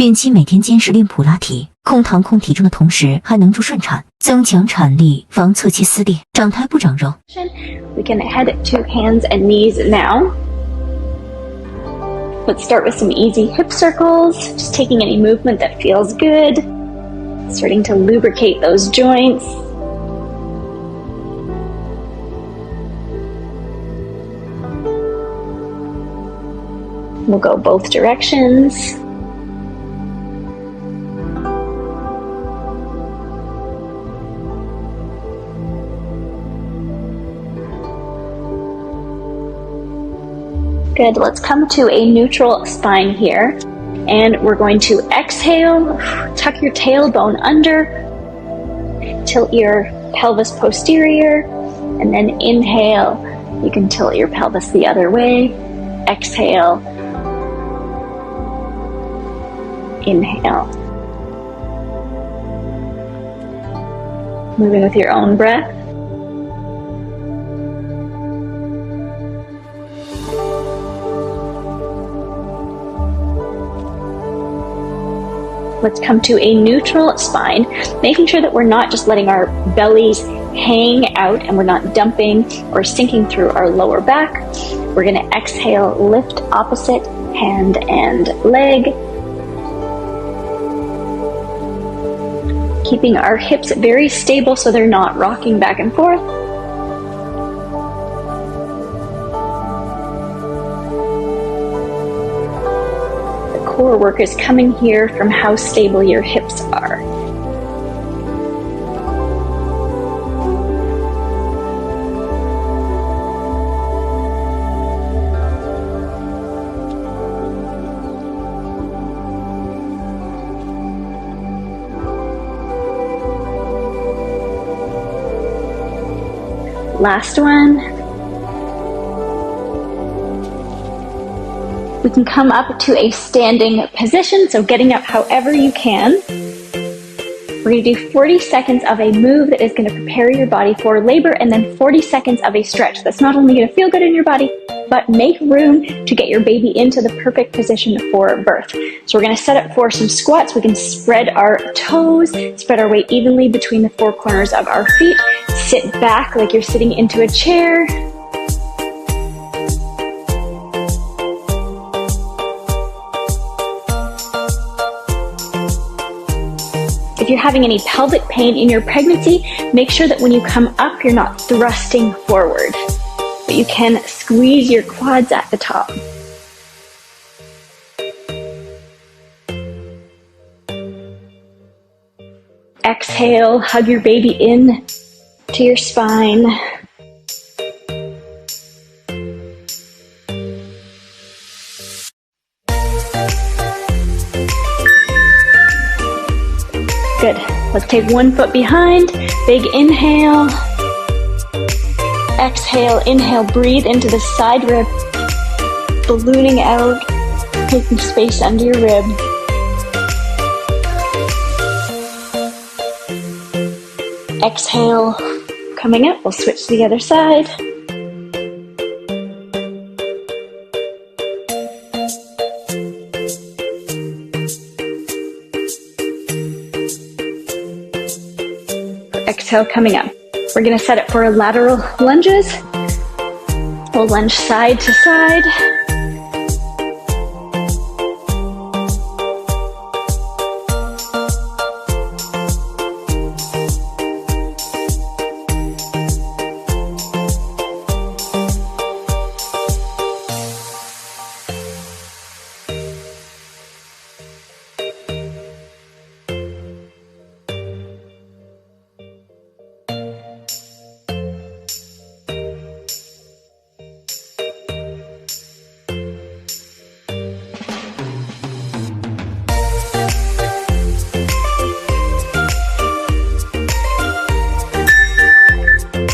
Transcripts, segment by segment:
孕期每天坚持练普拉提，控糖控体重的同时，还能助顺产，增强产力，防侧切撕裂，长胎不长肉。 We can head to hands and knees now. Let's start with some easy hip circles, just taking any movement that feels good, starting to lubricate those joints. We'll go both directions. Good, let's come to a neutral spine here. And we're going to exhale, tuck your tailbone under, tilt your pelvis posterior, and then inhale. You can tilt your pelvis the other way. Exhale. Inhale. Moving with your own breath. Let's come to a neutral spine, making sure that we're not just letting our bellies hang out and we're not dumping or sinking through our lower back. We're going to exhale, lift opposite hand and leg. Keeping our hips very stable so they're not rocking back and forth. Core work is coming here from how stable your hips are. Last one. We can come up to a standing position, so getting up however you can. We're going to do 40 seconds of a move that is going to prepare your body for labor, and then 40 seconds of a stretch. That's not only going to feel good in your body, but make room to get your baby into the perfect position for birth. So we're going to set up for some squats. We can spread our toes, spread our weight evenly between the four corners of our feet. Sit back like you're sitting into a chair. If you're having any pelvic pain in your pregnancy, make sure that when you come up, you're not thrusting forward, but you can squeeze your quads at the top. Exhale, hug your baby in to your spine. Good. Let's take one foot behind. Big inhale. Exhale, inhale, breathe into the side rib. Ballooning out, taking space under your rib. Exhale, coming up. We'll switch to the other side. Exhale, coming up. We're going to set it for lateral lunges. We'll lunge side to side.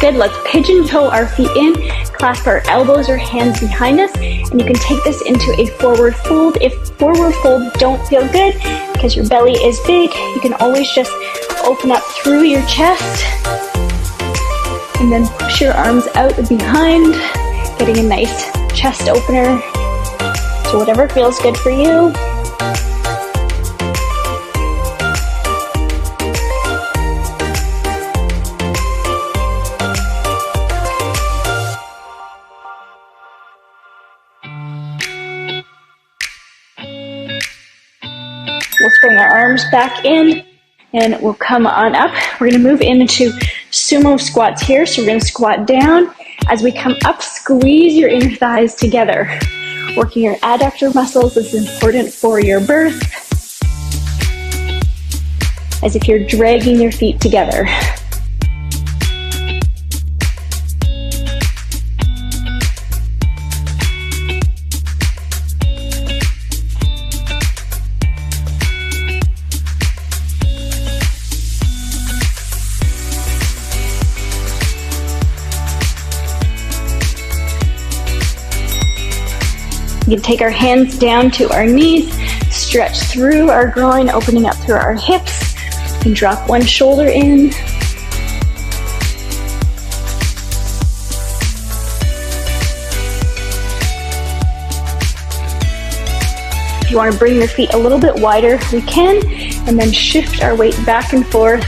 Good, let's pigeon toe our feet in, clasp our elbows or hands behind us, and you can take this into a forward fold. If forward fold don't feel good because your belly is big, you can always just open up through your chest and then push your arms out behind, getting a nice chest opener. So whatever feels good for you. We'll bring our arms back in and we'll come on up. We're going to move into sumo squats here. So we're going to squat down. As we come up, squeeze your inner thighs together. Working your adductor muscles is important for your birth. As if you're dragging your feet together. We can take our hands down to our knees, stretch through our groin, opening up through our hips, and drop one shoulder in. If you want to bring your feet a little bit wider, we can, and then shift our weight back and forth.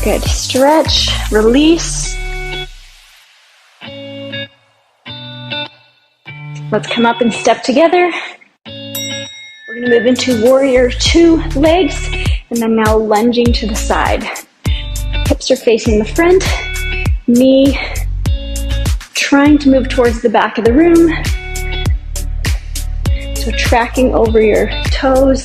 Good. Stretch, release. Let's come up and step together. We're going to move into warrior 2 legs, and then now lunging to the side. Hips are facing the front, knee trying to move towards the back of the room. So tracking over your toes.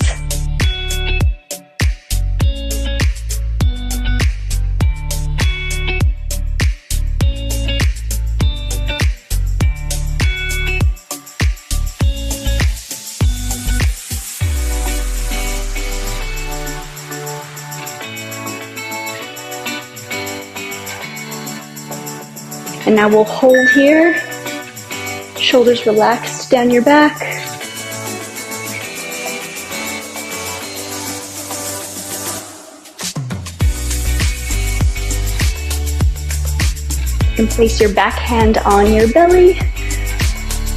And now we'll hold here, shoulders relaxed down your back. You can place your back hand on your belly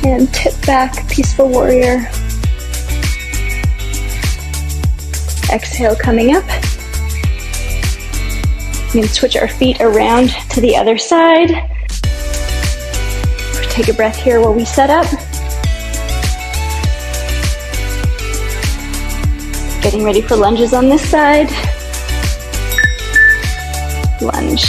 and tip back, peaceful warrior. Exhale, coming up. We can switch our feet around to the other side. Take a breath here while we set up. Getting ready for lunges on this side. Lunge.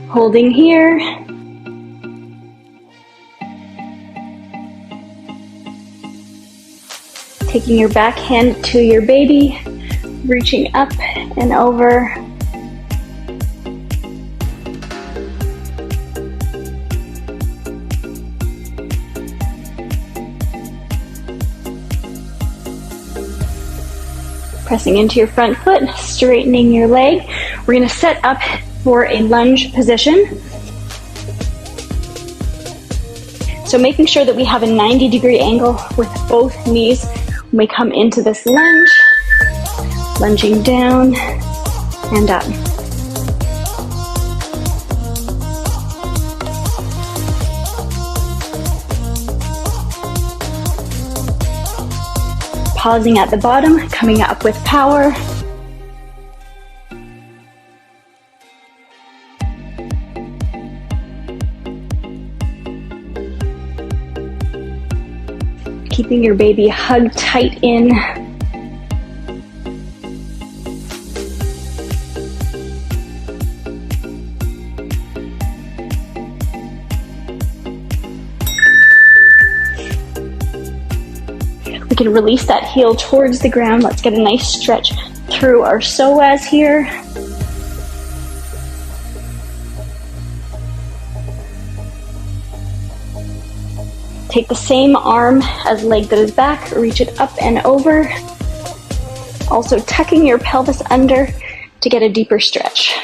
Holding here. Taking your back hand to your baby, reaching up and over. Pressing into your front foot, straightening your leg. We're going to set up for a lunge position. So making sure that we have a 90-degree angle with both knees when we come into this lunge. Lunging down and up. Pausing at the bottom, coming up with power. Keeping your baby hugged tight in. We can release that heel towards the ground. Let's get a nice stretch through our psoas here. Take the same arm as leg that is back, reach it up and over. Also tucking your pelvis under to get a deeper stretch.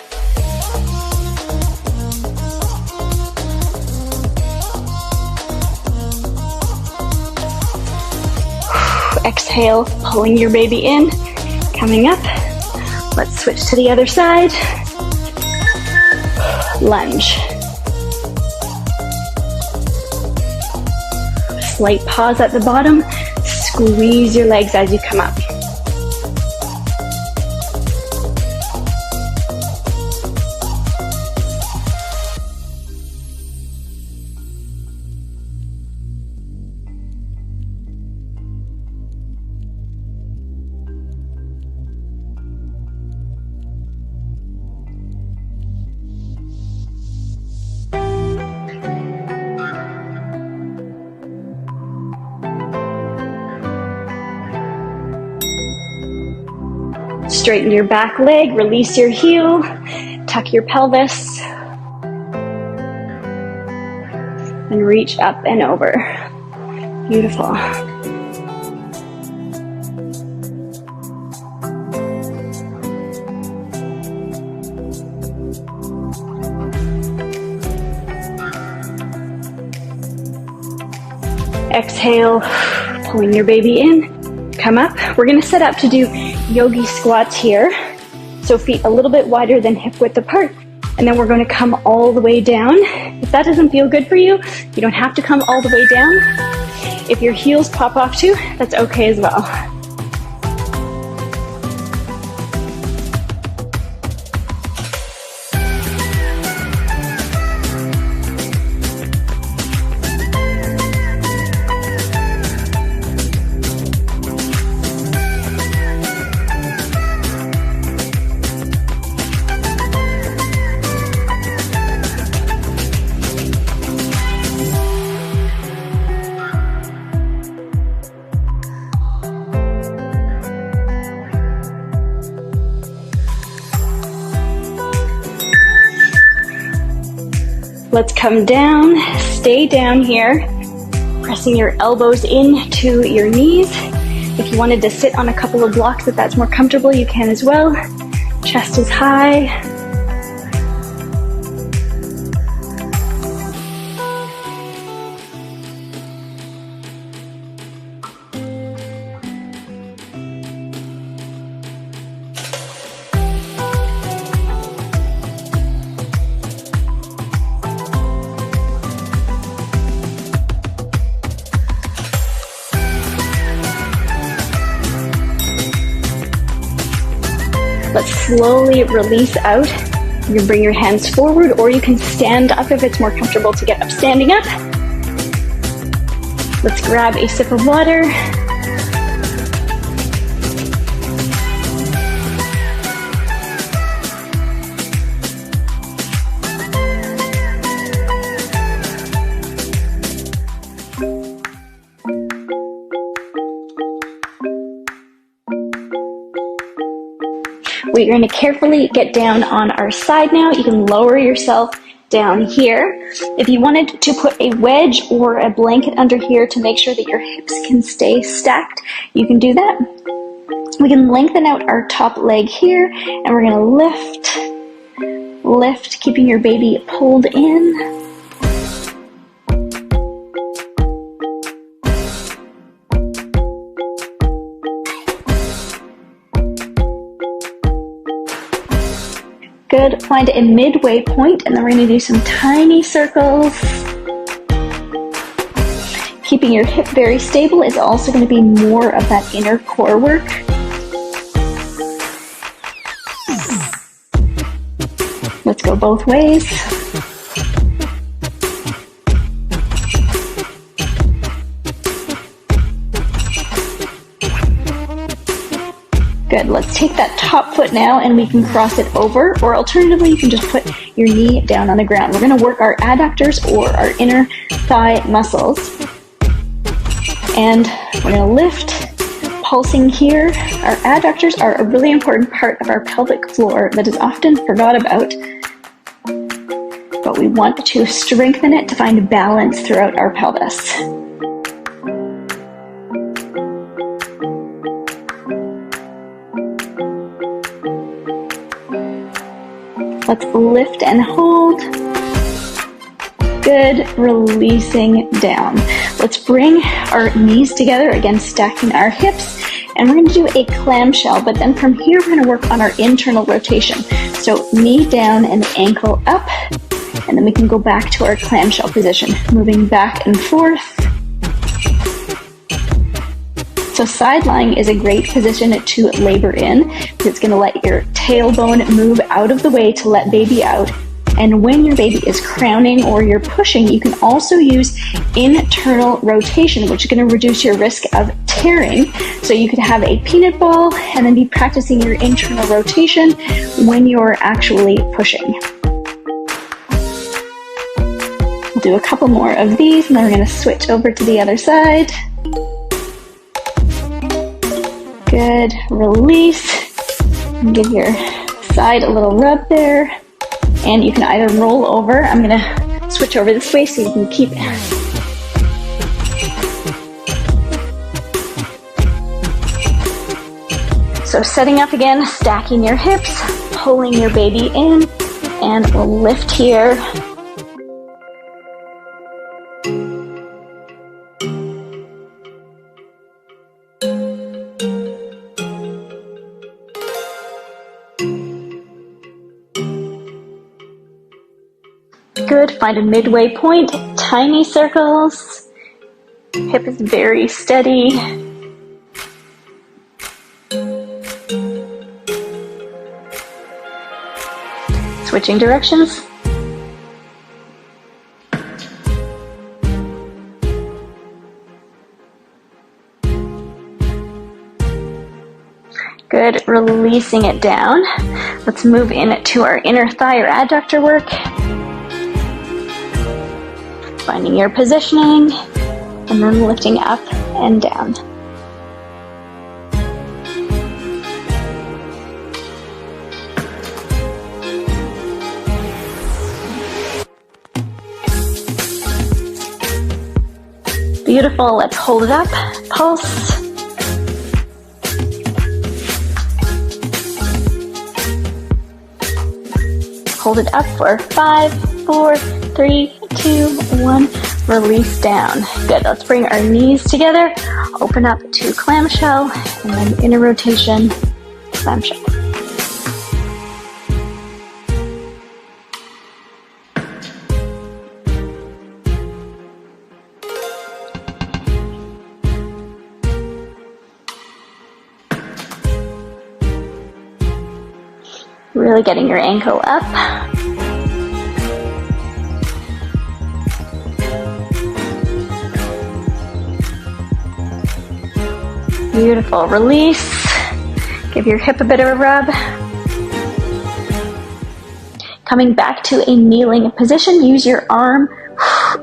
Exhale, pulling your baby in, coming up. Let's switch to the other side. Lunge. Slight pause at the bottom. Squeeze your legs as you come up. Straighten your back leg, release your heel, tuck your pelvis, and reach up and over. Beautiful. Exhale, pulling your baby in, come up. We're gonna set up to do yogi squats here. So feet a little bit wider than hip width apart. And then we're gonna come all the way down. If that doesn't feel good for you, you don't have to come all the way down. If your heels pop off too, that's okay as well. Let's come down, stay down here, pressing your elbows into your knees. If you wanted to sit on a couple of blocks, if that's more comfortable, you can as well. Chest is high. Let's slowly release out. You can bring your hands forward, or you can stand up if it's more comfortable to get up standing up. Let's grab a sip of water. We're going to carefully get down on our side now. You can lower yourself down here. If you wanted to put a wedge or a blanket under here to make sure that your hips can stay stacked, you can do that. We can lengthen out our top leg here, and we're going to lift, keeping your baby pulled in. Good. Find a midway point, and then we're going to do some tiny circles. Keeping your hip very stable is also going to be more of that inner core work. Let's go both ways. Good, let's take that top foot now and we can cross it over, or alternatively you can just put your knee down on the ground. We're going to work our adductors or our inner thigh muscles. And we're going to lift, pulsing here. Our adductors are a really important part of our pelvic floor that is often forgot about. But we want to strengthen it to find balance throughout our pelvis. Let's lift and hold. Good, releasing down. Let's bring our knees together, again stacking our hips, and we're going to do a clamshell, but then from here we're going to work on our internal rotation. So knee down and ankle up, and then we can go back to our clamshell position, moving back and forth. So side lying is a great position to labor in, because it's going to let your tailbone move out of the way to let baby out. And when your baby is crowning or you're pushing, you can also use internal rotation, which is going to reduce your risk of tearing. So you could have a peanut ball and then be practicing your internal rotation when you're actually pushing. We'll do a couple more of these, and then we're going to switch over to the other side. Good, release, and give your side a little rub there. And you can either roll over. I'm going to switch over this way so you can keep it. So setting up again, stacking your hips, pulling your baby in, and we'll lift here. Good, find a midway point, tiny circles, hip is very steady. Switching directions. Good, releasing it down. Let's move in to our inner thigh or adductor work. Finding your positioning, and then lifting up and down. Beautiful, let's hold it up, pulse. Hold it up for 5, 4, 3, 2, 1, release down. Good, let's bring our knees together, open up to clamshell, and then inner rotation, clamshell. Really getting your ankle up. Beautiful, release. Give your hip a bit of a rub. Coming back to a kneeling position, use your arm.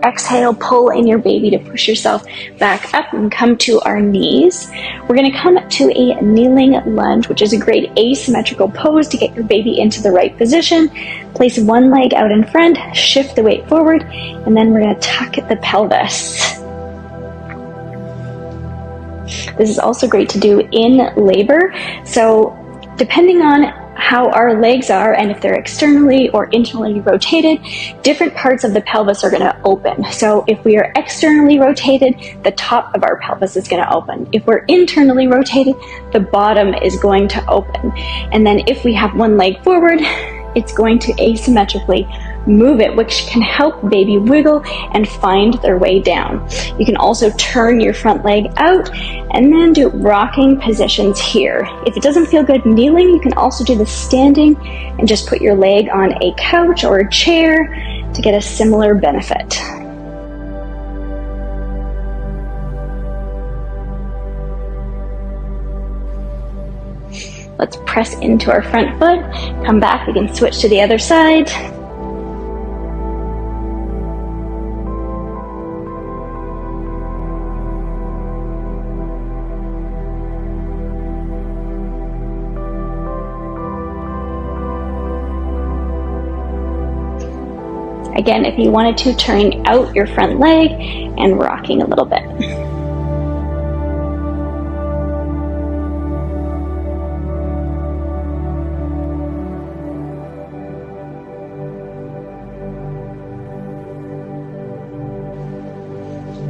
Exhale, pull in your baby to push yourself back up and come to our knees. We're going to come to a kneeling lunge, which is a great asymmetrical pose to get your baby into the right position. Place one leg out in front, shift the weight forward, and then we're going to tuck the pelvis. This is also great to do in labor. So depending on how our legs are and if they're externally or internally rotated, different parts of the pelvis are going to open. So if we are externally rotated, the top of our pelvis is going to open. If we're internally rotated, the bottom is going to open. And then if we have one leg forward, it's going to asymmetrically move it, which can help baby wiggle and find their way down. You can also turn your front leg out and then do rocking positions here. If it doesn't feel good kneeling, you can also do the standing and just put your leg on a couch or a chair to get a similar benefit. Let's press into our front foot, come back, we can switch to the other side. Again, if you wanted to, turning out your front leg and rocking a little bit.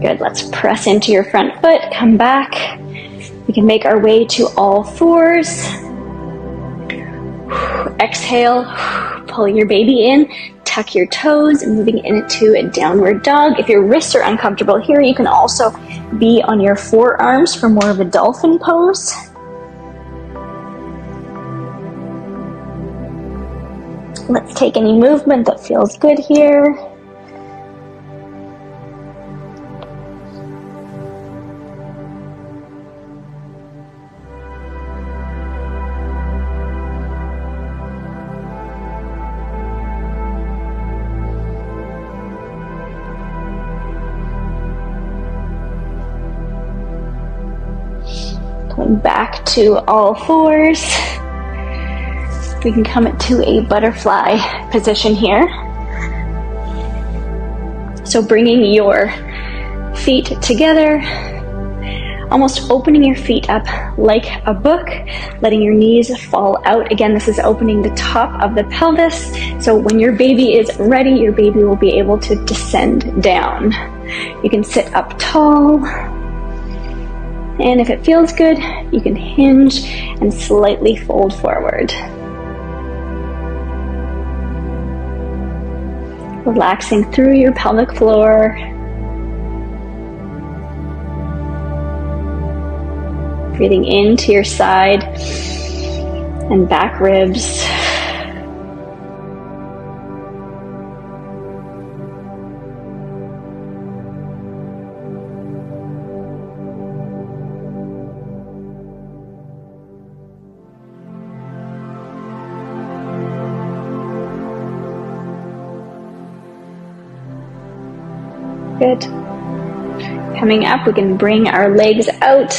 Good, let's press into your front foot, come back. We can make our way to all fours. Exhale, pull your baby in, tuck your toes, moving into a downward dog. If your wrists are uncomfortable here, you can also be on your forearms for more of a dolphin pose. Let's take any movement that feels good here. Pulling back to all fours. We can come to a butterfly position here. So bringing your feet together, almost opening your feet up like a book, letting your knees fall out. Again, this is opening the top of the pelvis. So when your baby is ready, your baby will be able to descend down. You can sit up tall. And if it feels good, you can hinge and slightly fold forward. Relaxing through your pelvic floor. Breathing into your side and back ribs. Good. Coming up, we can bring our legs out.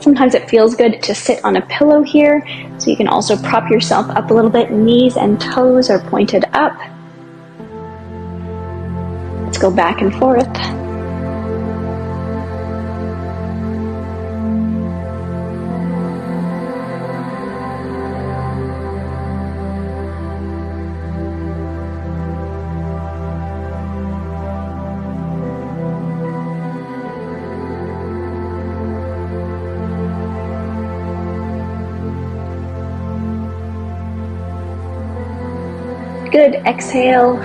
Sometimes it feels good to sit on a pillow here, so you can also prop yourself up a little bit. Knees and toes are pointed up. Let's go back and forth. Good, exhale,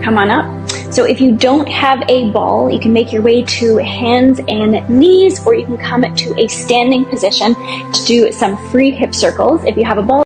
come on up. So if you don't have a ball, you can make your way to hands and knees, or you can come to a standing position to do some free hip circles. If you have a ball,